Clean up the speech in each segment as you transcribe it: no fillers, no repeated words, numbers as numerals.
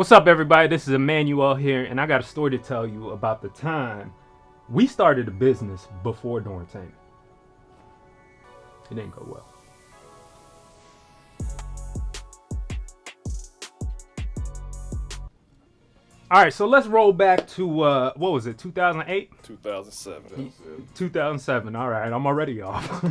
What's up, everybody? This is Emmanuel here, and I got a story to tell you about the time we started a business before Dormtainment. It didn't go well. All right, so let's roll back to, what was it, 2008? 2007. 2007, all right, I'm already off.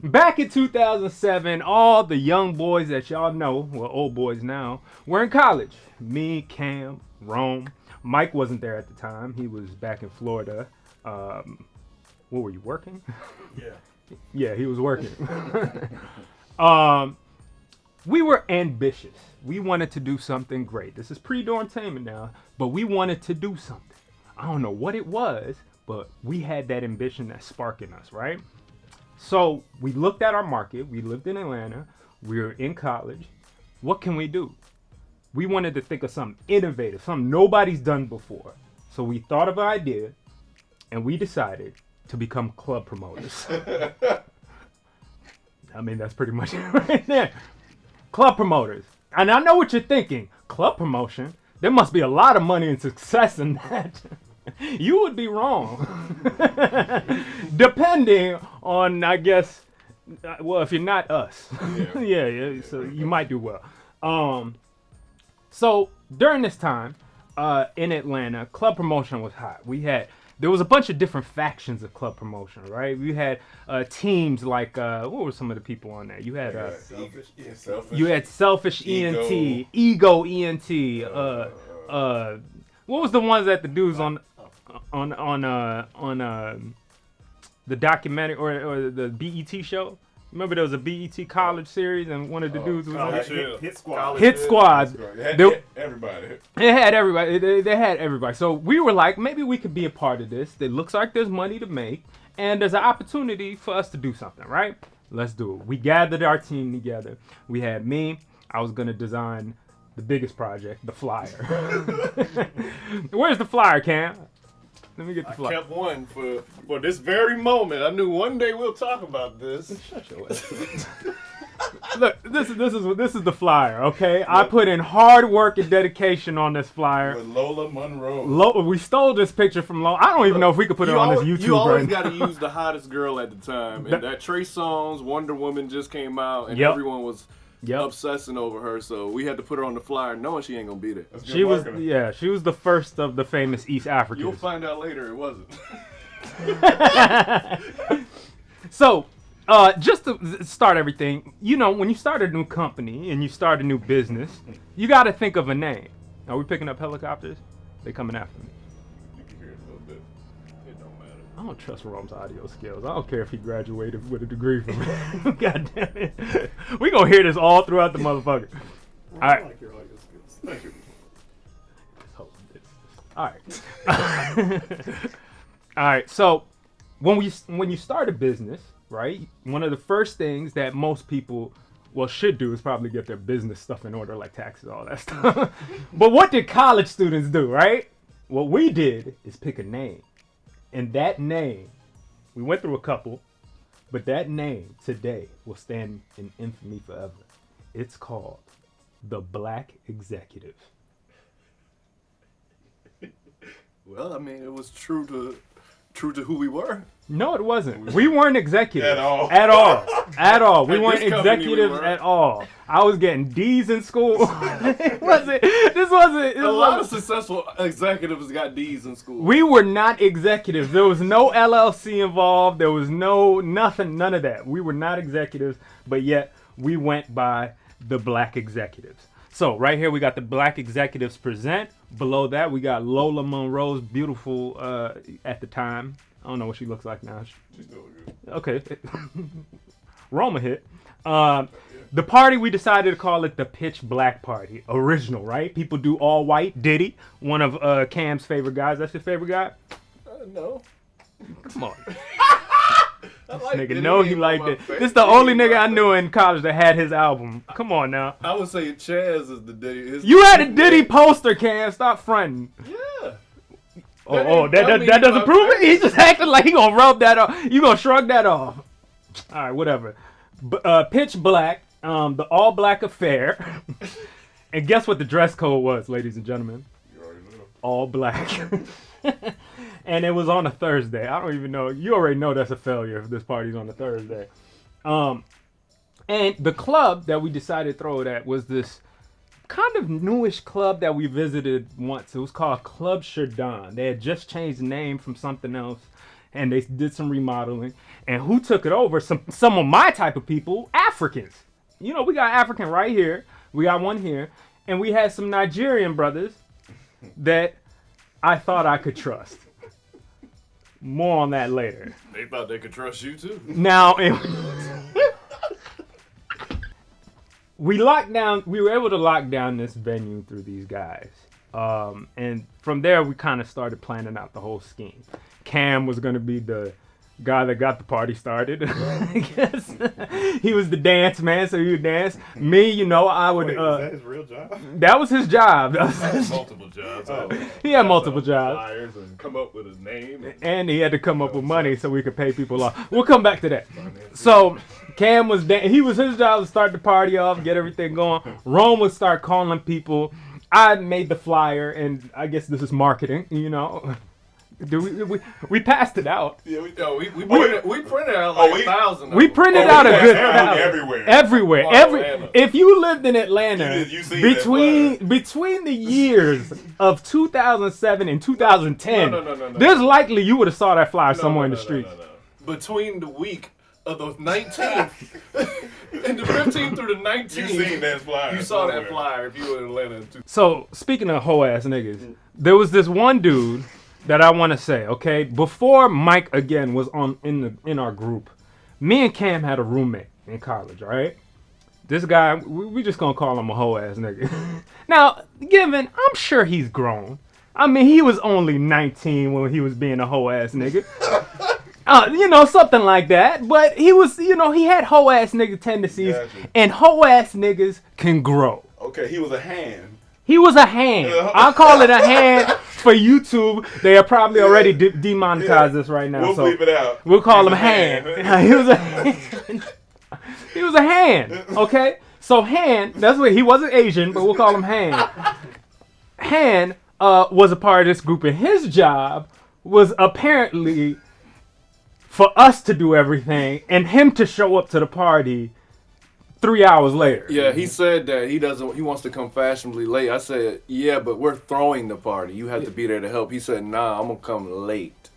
Back in 2007, all the young boys that y'all know, well, old boys now, were in college. Me, Cam, Rome. Mike wasn't there at the time. He was back in Florida. What were you, working? Yeah. Yeah, he was working. We were ambitious. We wanted to do something great. This is pre-Dormtainment now, but we wanted to do something. I don't know what it was, but we had that ambition, that spark in us, right? So we looked at our market. We lived in Atlanta. We were in college. What can we do? We wanted to think of something innovative, something nobody's done before. So we thought of an idea, and we decided to become club promoters. I mean, that's pretty much it right there. Club promoters. And I know what you're thinking. Club promotion? There must be a lot of money and success in that. You would be wrong. Depending on, I guess, well, if you're not us. Yeah, so you might do well. So during this time, in Atlanta, club promotion was hot. There was a bunch of different factions of club promotion, right? We had teams like, what were some of the people on there? You had Selfish ENT, Ego ENT. What was the ones that the dudes on the documentary or the BET show? Remember there was a BET college series and one of the dudes was Hit Squad. Hit Squad. They had everybody. It had everybody. They had everybody. So we were like, maybe we could be a part of this. It looks like there's money to make, and there's an opportunity for us to do something, right? Let's do it. We gathered our team together. We had me. I was gonna design the biggest project, the flyer. Where's the flyer, Cam? Let me get the flyer. I kept one for this very moment. I knew one day we'll talk about this. Shut your ass. Look, this is the flyer, okay? I put in hard work and dedication on this flyer. With Lola Monroe. We stole this picture from Lola. I don't even know if we could put it on this YouTube. You always right got to use the hottest girl at the time. And that Trey Songz, Wonder Woman just came out, and everyone was obsessing over her. So we had to put her on the flyer, knowing she ain't gonna be there. She was the first of the famous East Africans. You'll find out later it wasn't. So, just to start everything, you know, when you start a new company and you start a new business, you got to think of a name. Are we picking up helicopters? They coming after me. You can hear it a little bit. It don't matter. I don't trust Rome's audio skills. I don't care if he graduated with a degree from it. God damn it. We gonna hear this all throughout the motherfucker. All right. I like your audio skills. Thank you. All right. All right. So when you start a business, right? One of the first things that most people should do is probably get their business stuff in order, like taxes, all that stuff. But what did college students do, right? What we did is pick a name. And that name, we went through a couple, but that name today will stand in infamy forever. It's called the Black Executive. Well, I mean, it was true to who we were. No, it wasn't. We weren't executives. At all. At all. We weren't this company, executives we were. at all. I was getting D's in school. This wasn't. A lot of successful executives got D's in school. We were not executives. There was no LLC involved. There was nothing, none of that. We were not executives, but yet we went by the Black Executives. So right here we got the Black Executives present. Below that we got Lola Monroe's beautiful at the time. I don't know what she looks like now. She's doing good. Okay. Roma hit. The party, we decided to call it the Pitch Black Party. Original, right? People do all white. Diddy, one of Cam's favorite guys. That's your favorite guy? No. Come on. Like Nigga, no, he liked it. This is the only nigga I knew in college that had his album. Come on now. I would say Chaz is the Diddy. You had a Diddy poster, Cam. Stop fronting. Yeah. That doesn't prove it? He just acting like he gonna rub that off. You gonna shrug that off. All right, whatever. Pitch Black, the all black affair. And guess what the dress code was, ladies and gentlemen? You already know. All black. And it was on a Thursday. I don't even know. You already know that's a failure if this party's on a Thursday. And the club that we decided to throw it at was this kind of newish club that we visited once. It was called Club Sherdon. They had just changed the name from something else, and they did some remodeling. And who took it over? Some of my type of people, Africans. You know, we got African right here. We got one here. And we had some Nigerian brothers that I thought I could trust. More on that later. They thought they could trust you too. Now, we were able to lock down this venue through these guys. And from there, we kind of started planning out the whole scheme. Cam was going to be the guy that got the party started. I guess he was the dance man, so he would dance. Me, you know, I would. Wait, is that his real job? That was his job. Multiple jobs. He had multiple jobs. Flyers and come up with his name. And he had to come up with money so we could pay people off. We'll come back to that. So Cam was his job to start the party off, get everything going. Rome would start calling people. I made the flyer, and I guess this is marketing, you know. We passed it out. Yeah, we printed out like 1,000. We printed out a good everywhere. If you lived in Atlanta you between the years of 2007 and 2010, No. there's likely you would have saw that flyer somewhere in the streets. No. Between the week of the 19th and the 15th through the 19th, You seen that flyer. You saw that flyer if you were in Atlanta. So speaking of hoe ass niggas, there was this one dude that I want to say, okay, before Mike again was in our group, me and Cam had a roommate in college, right? This guy, we just gonna call him a hoe ass nigga. Now, I'm sure he's grown. I mean, he was only 19 when he was being a hoe ass nigga. Something like that. But he was, he had hoe ass nigga tendencies, and hoe ass niggas can grow. Okay, he was a hand. He was a hand. I'll call it a hand for YouTube. They are probably already demonetized this right now. We'll bleep it out. We'll call him hand. He was a hand. He was a hand. Okay? So hand, that's what he wasn't Asian, but we'll call him hand. Hand was a part of this group, and his job was apparently for us to do everything and him to show up to the party 3 hours later. Yeah, he said that he wants to come fashionably late. I said, yeah, but we're throwing the party. You have to be there to help. He said, nah, I'm going to come late.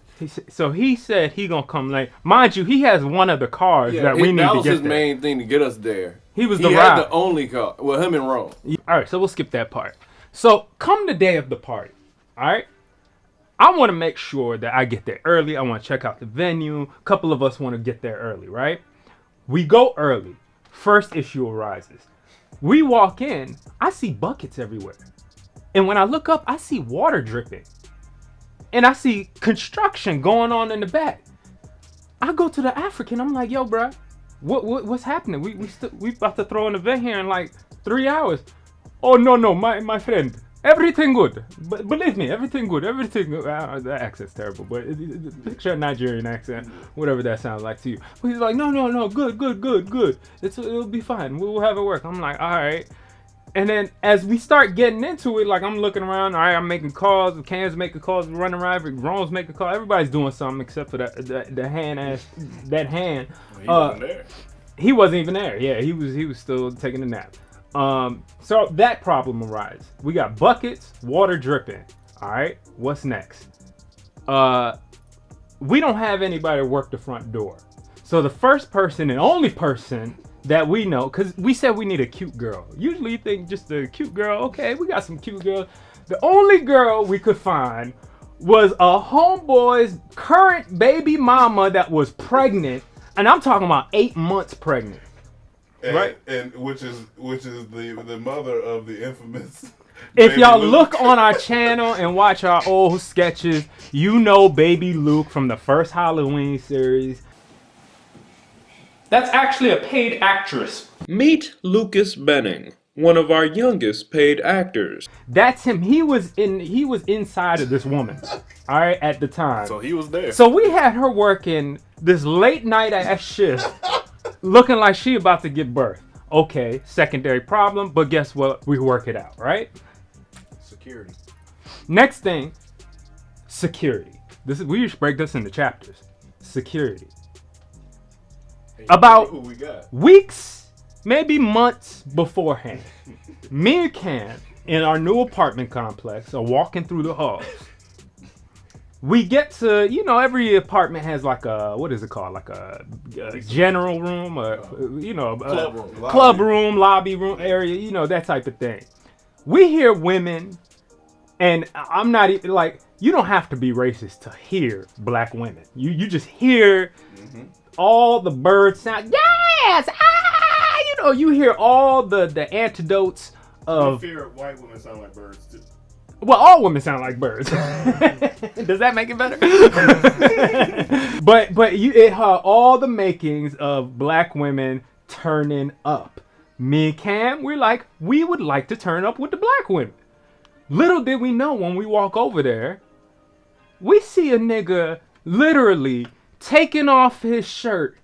So he said he going to come late. Mind you, he has one of the cars that we need to get there. That was his main thing to get us there. He had the only car. Well, him and Rome. All right, so we'll skip that part. So come the day of the party, all right? I want to make sure that I get there early. I want to check out the venue. A couple of us want to get there early, right? We go early. First issue arises. We walk in, I see buckets everywhere. And when I look up, I see water dripping. And I see construction going on in the back. I go to the African, I'm like, yo, bro, what's happening? We about to throw an event here in like 3 hours. Oh, no, my friend. Everything good. But believe me, everything good. Everything good. That accent's terrible, but picture a Nigerian accent, whatever that sounds like to you. But he's like, no, good. It'll be fine. We'll have it work. I'm like, all right. And then as we start getting into it, like I'm looking around, all right, I'm making calls, Cam's making calls, running around, Rome's making calls. Everybody's doing something except for the hand ass, that hand. He wasn't there. He wasn't even there. Yeah, he was still taking a nap. So that problem arises. We got buckets, water dripping. All right, what's next? We don't have anybody to work the front door. So the first person and only person that we know, because we said we need a cute girl. Usually you think just a cute girl. Okay, we got some cute girls. The only girl we could find was a homeboy's current baby mama that was pregnant, and I'm talking about 8 months pregnant. Right, and which is the mother of the infamous. If y'all look on our channel and watch our old sketches, you know Baby Luke from the first Halloween series. That's actually a paid actress. Meet Lucas Benning, one of our youngest paid actors. That's him. He was inside of this woman. All right, at the time. So he was there. So we had her working this late night ass shift. Looking like she about to give birth. Okay, secondary problem, but guess what? We work it out, right? Security. Next thing, security. We should break this into chapters. Security. About who we got. Weeks, maybe months beforehand, me and Cam in our new apartment complex are walking through the halls. We get to, every apartment has like a, what is it called? Like a general room, or, club room, lobby room area, that type of thing. We hear women, and I'm not even like, you don't have to be racist to hear black women. You just hear all the bird sound. Yes! You hear all the antidotes of. I fear white women sound like birds too. Well, all women sound like birds. Does that make it better? but it had all the makings of black women turning up. Me and Cam, we would like to turn up with the black women. Little did we know when we walk over there, we see a nigga literally taking off his shirt,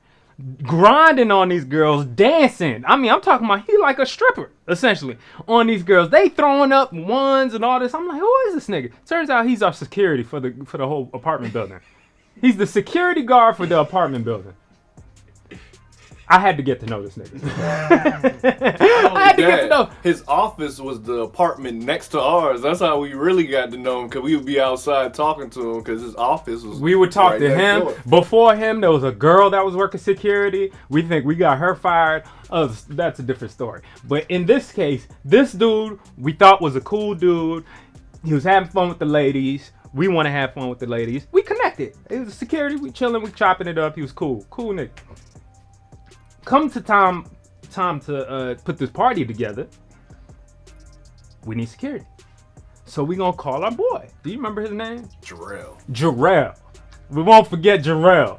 grinding on these girls, dancing. I mean, I'm talking about he like a stripper, essentially, on these girls. They throwing up ones and all this. I'm like, who is this nigga? Turns out he's our security for the whole apartment building. He's the security guard for the apartment building. I had to get to know this nigga. I had to get to know. His office was the apartment next to ours. That's how we really got to know him, because we would be outside talking to him because his office was. We would talk right to him. door. Before him, there was a girl that was working security. We think we got her fired. That's a different story. But in this case, this dude we thought was a cool dude. He was having fun with the ladies. We want to have fun with the ladies. We connected. It was security. We chilling. We chopping it up. He was cool. Cool nigga. Come to time to put this party together. We need security. So we gonna call our boy. Do you remember his name? Jarrell. We won't forget Jarrell.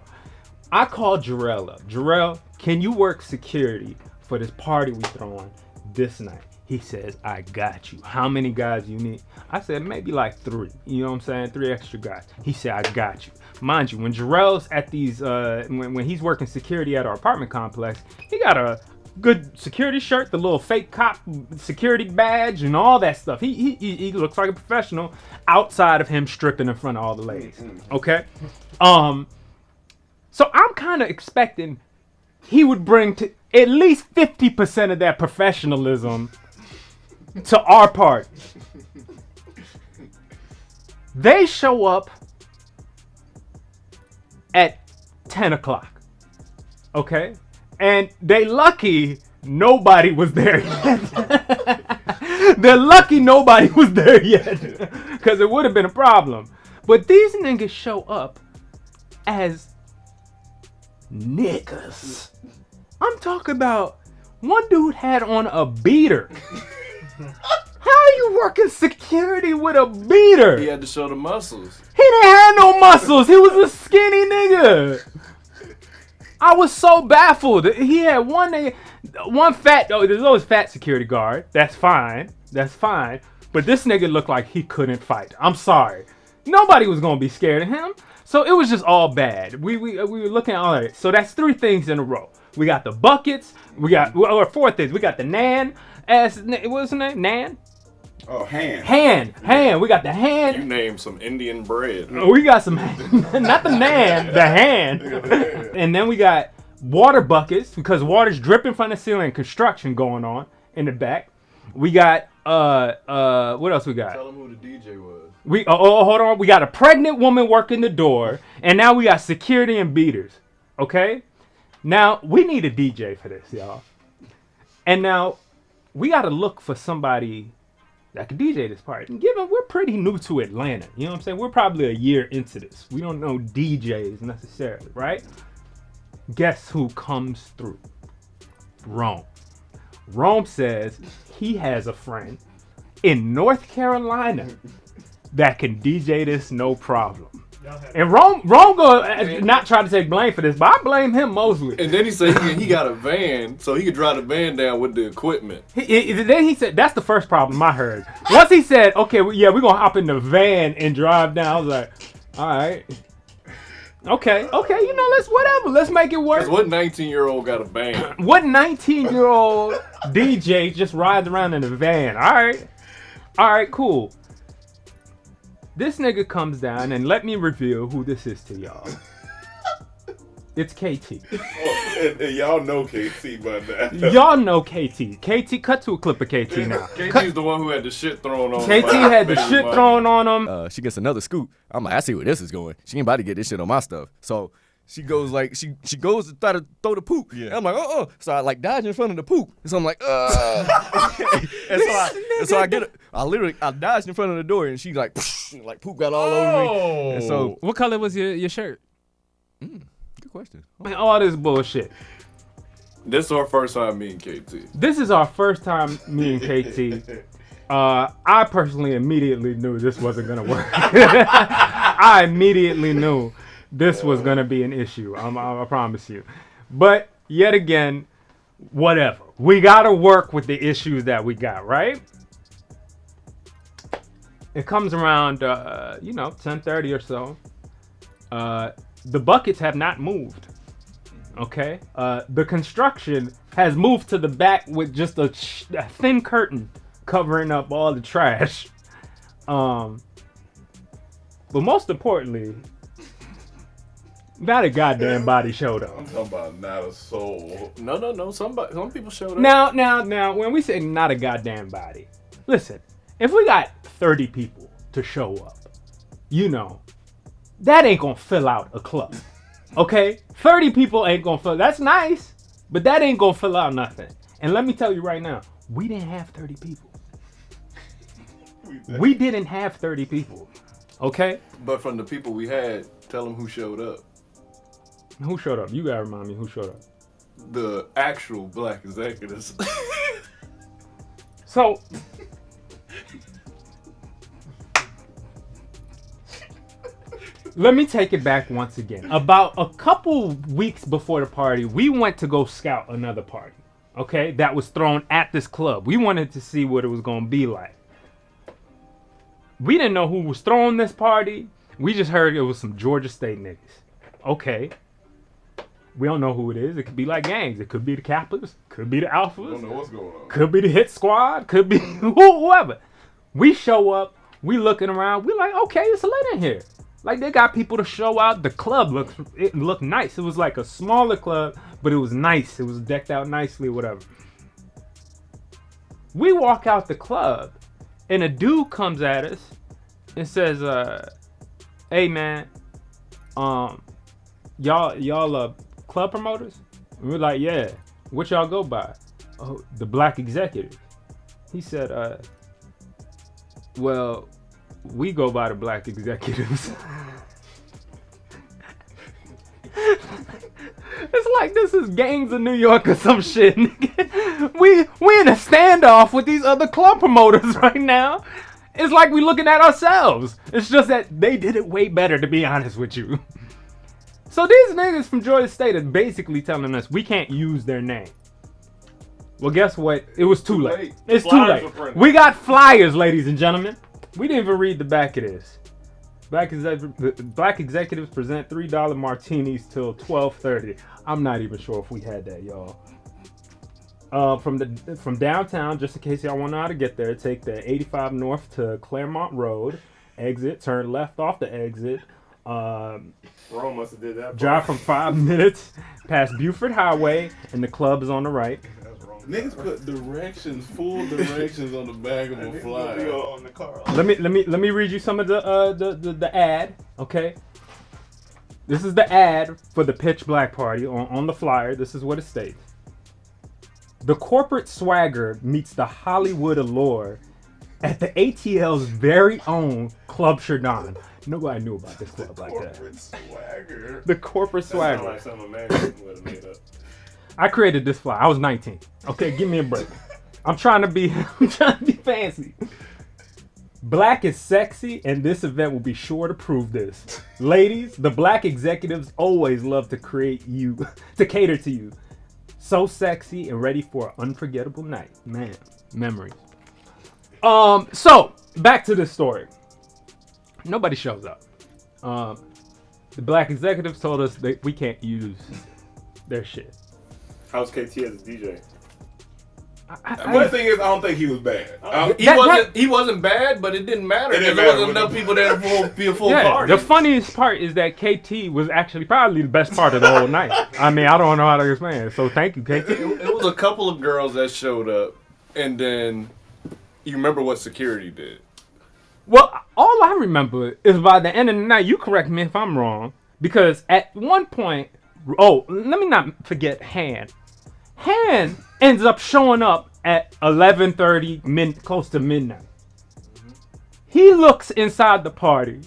I called Jarrell up. Jarrell, can you work security for this party we throwing this night? He says, I got you. How many guys you need? I said, maybe like 3. You know what I'm saying? 3 extra guys. He said, I got you. Mind you, when Jarrell's at these, when he's working security at our apartment complex, he got a good security shirt, the little fake cop security badge, and all that stuff. He looks like a professional outside of him stripping in front of all the ladies. Okay? So I'm kind of expecting he would bring to at least 50% of that professionalism to our party. They show up at 10 o'clock. Okay? And they lucky nobody was there yet. They're lucky nobody was there yet. Because it would have been a problem. But these niggas show up as niggas. I'm talking about one dude had on a beater. How are you working security with a beater? He had to show the muscles. He didn't have no muscles. He was a skinny nigga. I was so baffled. He had one fat. Oh, there's always fat security guard. That's fine. But this nigga looked like he couldn't fight. I'm sorry. Nobody was gonna be scared of him. So it was just all bad. We were looking at all of it. So that's 3 things in a row. We got the buckets. We got 4 things. We got the Nan. What's her name? Nan? Oh, hand. Hand. We got the hand. You named some Indian bread. We got some, not the Nan, the hand. And then we got water buckets because water's dripping from the ceiling. Construction going on in the back. We got what else we got? Tell them who the DJ was. Hold on. We got a pregnant woman working the door, and now we got security and beaters. Okay. Now we need a DJ for this, y'all. And now we got to look for somebody that can DJ this party. And given we're pretty new to Atlanta, you know what I'm saying? We're probably a year into this. We don't know DJs necessarily, right? Guess who comes through? Rome. Rome says he has a friend in North Carolina that can DJ this no problem. And Rome gonna not try to take blame for this, but I blame him mostly. And then he said he got a van, so he could drive the van down with the equipment. Then he said, that's the first problem I heard. Once he said, okay, we're gonna hop in the van and drive down, I was like, all right. Okay, let's make it work. What 19-year-old got a band? What 19-year-old DJ just rides around in a van? All right, cool. This nigga comes down, and let me reveal who this is to y'all. It's KT. And y'all know KT by now. Y'all know KT. KT, cut to a clip of KT now. KT's the one who had the shit thrown on him. KT had the shit thrown on him. She gets another scoop. I'm like, I see where this is going. She ain't about to get this shit on my stuff. So she goes like, she goes to try to throw the poop. Yeah. And I'm like, So I like dodge in front of the poop. And so I'm like, and so I get it. I dodged in front of the door, and she like poop got all over me. And so, what color was your shirt? Good question. Man, all this bullshit. This is our first time meeting KT. This is our first time meeting KT. I personally immediately knew this wasn't gonna work. I immediately knew this was gonna be an issue. I promise you. But yet again, whatever. We gotta work with the issues that we got, right? It comes around, 10:30 or so. The buckets have not moved. Okay, the construction has moved to the back with just a thin curtain covering up all the trash. But most importantly, not a goddamn body showed up. I'm talking about not a soul. No. Some people showed up. Now, when we say not a goddamn body, listen, if we got 30 people to show up, that ain't gonna fill out a club. Okay? 30 people ain't gonna fill. That's nice, but that ain't gonna fill out nothing. And let me tell you right now, we didn't have 30 people. We didn't have 30 people. Okay? But from the people we had, tell them who showed up. Who showed up? You gotta remind me who showed up. The actual black executives. So, let me take it back once again. About a couple weeks before the party, we went to go scout another party, okay, that was thrown at this club. We wanted to see what it was going to be like. We didn't know who was throwing this party. We just heard it was some Georgia State niggas. Okay. We don't know who it is. It could be like gangs. It could be the Kappas. Could be the Alphas. I don't know what's going on. Could be the Hit Squad. Could be whoever. We show up. We looking around. We like, okay, it's lit in here. Like, they got people to show out. The club looked nice. It was like a smaller club, but it was nice. It was decked out nicely, whatever. We walk out the club, and a dude comes at us and says, hey, man, y'all club promoters? And we're like, yeah. What y'all go by? Oh, the black executive. He said, well, we go by the black executives. It's like this is Gangs of New York or some shit. we in a standoff with these other club promoters right now. It's like we looking at ourselves. It's just that they did it way better, to be honest with you. So these niggas from Georgia State are basically telling us we can't use their name. Well, guess what? It was too late. It's too late. We got flyers, ladies and gentlemen. We didn't even read the back of this. Black executives present $3 martinis till 12:30. I'm not even sure if we had that, y'all. From downtown, just in case y'all want to know how to get there, take the 85 North to Claremont Road. Exit, turn left off the exit. Rome must have did that. Drive from 5 minutes past Buford Highway, and the club is on the right. Niggas put full directions on the back of a flyer. On the car. Let me read you some of the ad, okay? This is the ad for the Pitch Black Party on the flyer. This is what it states. The corporate swagger meets the Hollywood allure at the ATL's very own Club Sherdon. Nobody knew about this club like that. Swagger. The corporate swagger. That sounds like something American would have made up. I created this flyer. I was 19. Okay, give me a break. I'm trying to be fancy. Black is sexy, and this event will be sure to prove this. Ladies, the black executives always love to cater to you. So sexy and ready for an unforgettable night. Man, memories. So back to this story. Nobody shows up. The black executives told us that we can't use their shit. How's KT as a DJ? But the thing is, I don't think he was bad. He wasn't bad, but it didn't matter because there wasn't enough people there to be a full party. The funniest part is that KT was actually probably the best part of the whole night. I mean, I don't know how to explain it. So thank you, KT. It was a couple of girls that showed up, and then you remember what security did. Well, all I remember is by the end of the night, you correct me if I'm wrong, because at one point, let me not forget Han. Han ends up showing up at 11:30, close to midnight. He looks inside the party,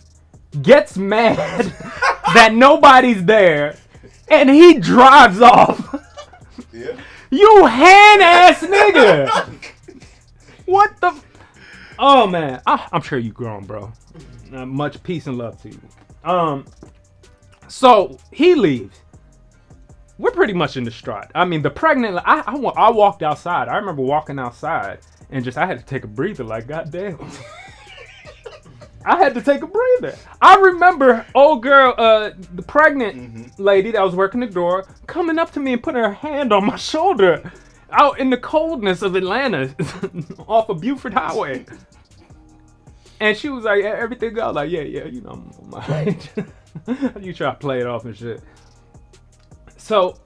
gets mad that nobody's there, and he drives off. Yeah. You Han-ass nigga! What the... Oh, man. I'm sure you grown, bro. Much peace and love to you. So, he leaves. We're pretty much in the strut. I mean, the pregnant... I walked outside. I remember walking outside and I had to take a breather. Like, goddamn. I had to take a breather. I remember old girl, the pregnant lady that was working the door, coming up to me and putting her hand on my shoulder out in the coldness of Atlanta off of Buford Highway. And she was like, everything good? I was like, yeah, you know, I'm on my mind. You try to play it off and shit. So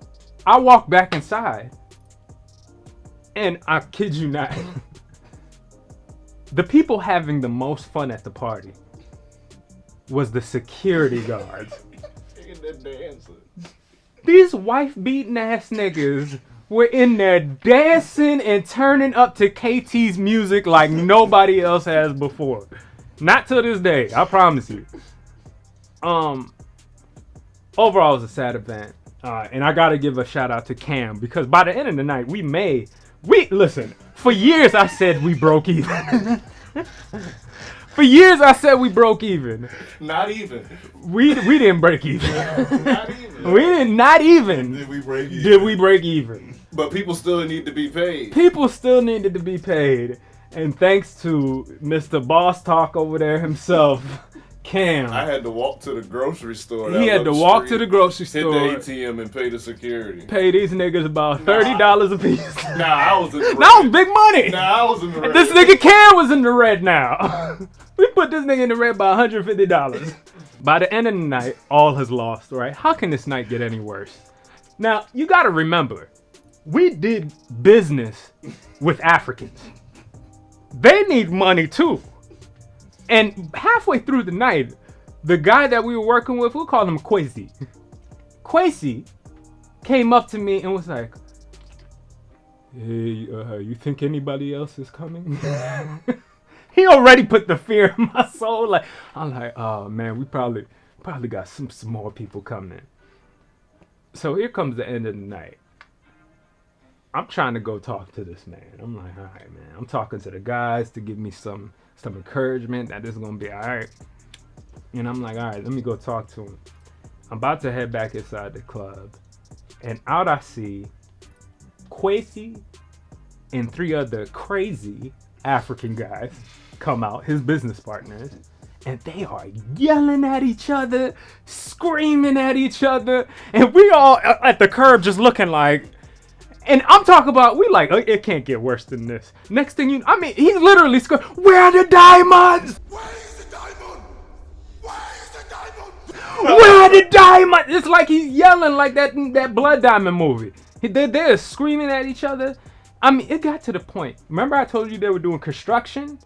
I walked back inside, and I kid you not, the people having the most fun at the party was the security guards. These wife-beating ass niggas were in there dancing and turning up to KT's music like nobody else has before. Not to this day, I promise you. Overall, it was a sad event. And I gotta give a shout out to Cam, because by the end of the night, listen, for years I said we broke even. For years I said we broke even. Not even. We didn't break even. Not even. We did not even. Did we break even? Did we break even? But people still need to be paid. People still needed to be paid. And thanks to Mr. Boss Talk over there himself, Cam. I had to walk to the grocery store. He had to walk to the grocery store. Hit the ATM and pay the security. Pay these niggas about $30 a piece. I was in the red. That was big money. I was in the red. This nigga Cam was in the red now. We put this nigga in the red by $150. By the end of the night, all has lost, right? How can this night get any worse? Now, you gotta remember, we did business with Africans. They need money too. And halfway through the night, the guy that we were working with, we'll call him Kwesi. Kwesi came up to me and was like, hey, you think anybody else is coming? He already put the fear in my soul. Like, I'm like, oh man, we probably got some more people coming. So here comes the end of the night. I'm trying to go talk to this man. I'm like, all right, man. I'm talking to the guys to give me some encouragement that this is gonna be all right. And I'm like, all right, let me go talk to him. I'm about to head back inside the club, and out I see Kwesi and 3 other crazy African guys come out, his business partners, and they are yelling at each other, screaming at each other, and we all at the curb just looking like. And I'm talking about, we like, it can't get worse than this. Next thing you know, I mean, he's literally screaming, where are the diamonds? Where is the diamond? Where is the diamond? Where are the diamonds? It's like he's yelling like that Blood Diamond movie. They're screaming at each other. I mean, it got to the point. Remember I told you they were doing construction?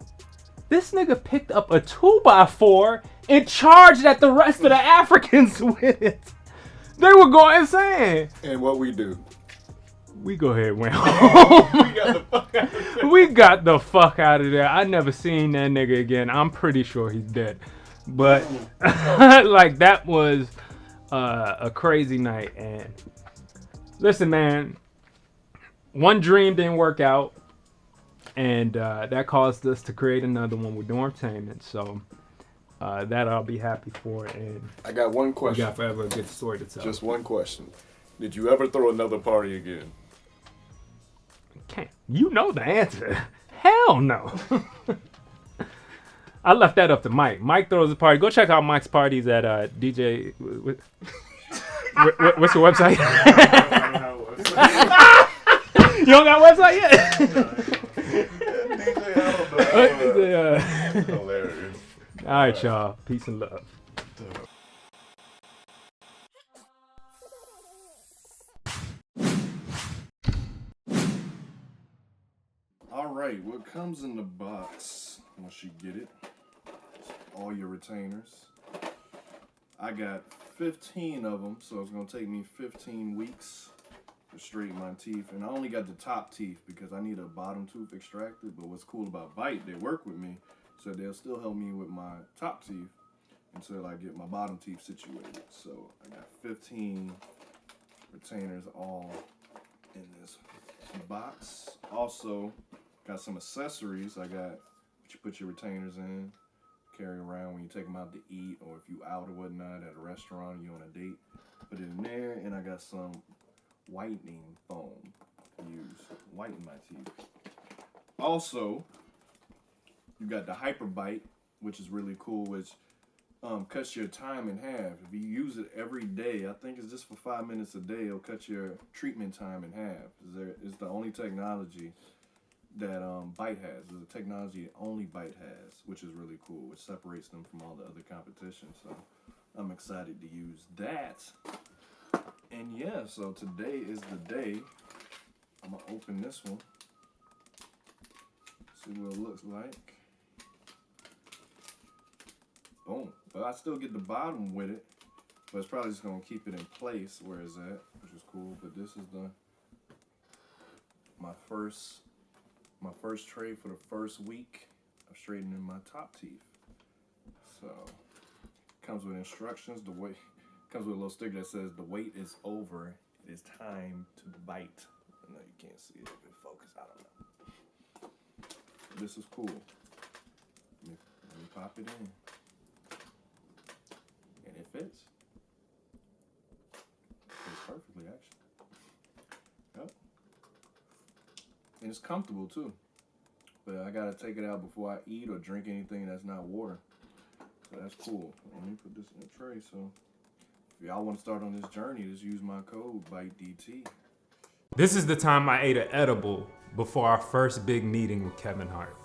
This nigga picked up a 2x4 and charged at the rest of the Africans with it. They were going insane. And what we do? We go ahead and went home. We got the fuck out of there. I never seen that nigga again. I'm pretty sure he's dead. But like, that was a crazy night. And listen, man, one dream didn't work out, and that caused us to create another one with Dormtainment. So that I'll be happy for. And I got one question. We got forever a good story to tell. Just one question. Did you ever throw another party again? You know the answer. Hell no. I left that up to Mike. Mike throws a party. Go check out Mike's parties at DJ. What's your website? You don't got a website yet? DJ, I don't know. Hilarious. All right, y'all. Peace and love. All right, what comes in the box once you get it? All your retainers. I got 15 of them, so it's gonna take me 15 weeks to straighten my teeth. And I only got the top teeth because I need a bottom tooth extracted. But what's cool about Bite, they work with me, so they'll still help me with my top teeth until I get my bottom teeth situated. So I got 15 retainers all in this box. Also, got some accessories. I got what you put your retainers in, carry around when you take them out to eat, or if you out or whatnot at a restaurant, you on a date, put it in there. And I got some whitening foam to use, whiten my teeth. Also, you got the Hyper Bite, which is really cool, which cuts your time in half. If you use it every day, I think it's just for 5 minutes a day, it'll cut your treatment time in half. It's the only technology that Bite has. It's a technology that only Bite has, which is really cool, which separates them from all the other competition. So I'm excited to use that. And yeah, so today is the day. I'm gonna open this one, see what it looks like. Boom. But I still get the bottom with it, but it's probably just gonna keep it in place where it's at, which is cool. But this is my first tray for the first week of straightening my top teeth. So comes with instructions. Comes with a little sticker that says the wait is over. It is time to bite. I know you can't see it. If it focus, I don't know. This is cool. Let me pop it in. And it fits. Fits perfectly, actually. Yep. And it's comfortable too. But I gotta take it out before I eat or drink anything that's not water. So that's cool. Let me put this in a tray. So if y'all want to start on this journey, just use my code BITEDT. This is the time I ate an edible before our first big meeting with Kevin Hart.